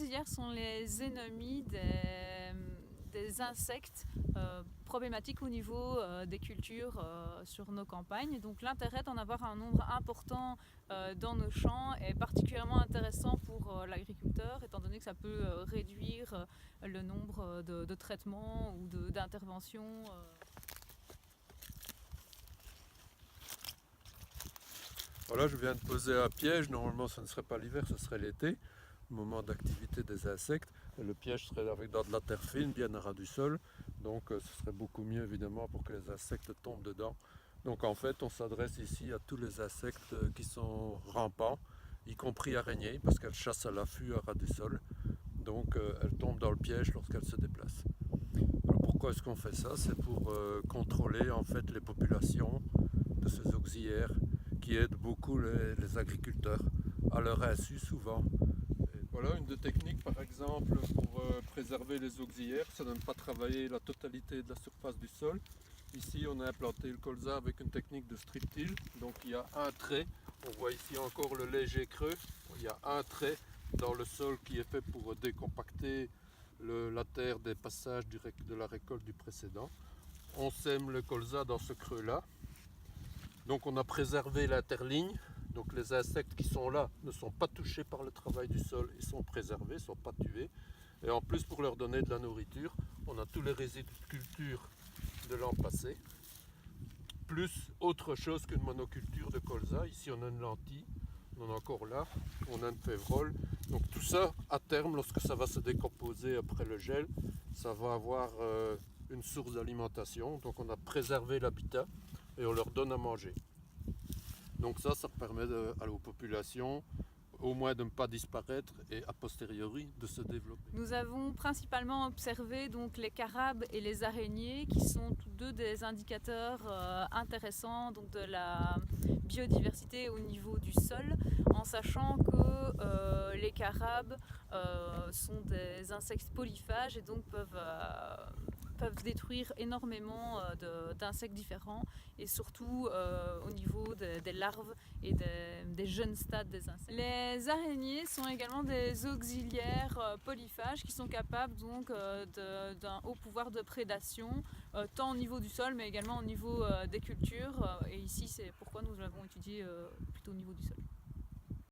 auxiliaires sont les ennemis des insectes problématiques au niveau des cultures sur nos campagnes. Donc l'intérêt d'en avoir un nombre important dans nos champs est particulièrement intéressant pour l'agriculteur, étant donné que ça peut réduire le nombre de traitements ou d'interventions. Voilà, je viens de poser un piège. Normalement, ce ne serait pas l'hiver, ce serait l'été, le moment d'activité des insectes. Et le piège serait dans de la terre fine, bien à ras du sol. Donc, ce serait beaucoup mieux, évidemment, pour que les insectes tombent dedans. Donc, en fait, on s'adresse ici à tous les insectes qui sont rampants, y compris araignées, parce qu'elles chassent à l'affût à ras du sol. Donc, elles tombent dans le piège lorsqu'elles se déplacent. Alors, pourquoi est-ce qu'on fait ça? C'est pour contrôler, en fait, les populations de ces auxiliaires qui aident beaucoup les agriculteurs, à leur insu souvent. Et voilà une des techniques par exemple pour préserver les auxiliaires, c'est de ne pas travailler la totalité de la surface du sol. Ici on a implanté le colza avec une technique de strip till, donc il y a un trait, on voit ici encore le léger creux, il y a un trait dans le sol qui est fait pour décompacter la terre des passages de la récolte du précédent. On sème le colza dans ce creux là. Donc on a préservé l'interligne, donc les insectes qui sont là ne sont pas touchés par le travail du sol, ils sont préservés, ne sont pas tués. Et en plus pour leur donner de la nourriture, on a tous les résidus de culture de l'an passé, plus autre chose qu'une monoculture de colza. Ici on a une lentille, on en a encore là, on a une févrole. Donc tout ça à terme, lorsque ça va se décomposer après le gel, ça va avoir une source d'alimentation. Donc on a préservé l'habitat et on leur donne à manger. Donc ça permet aux populations au moins de ne pas disparaître et a posteriori de se développer. Nous avons principalement observé donc les carabes et les araignées qui sont tous deux des indicateurs intéressants donc de la biodiversité au niveau du sol, en sachant que les carabes sont des insectes polyphages et donc peuvent détruire énormément d'insectes différents et surtout au niveau des larves et des jeunes stades des insectes. Les araignées sont également des auxiliaires polyphages qui sont capables donc d'un haut pouvoir de prédation tant au niveau du sol mais également au niveau des cultures et ici c'est pourquoi nous l'avons étudié plutôt au niveau du sol.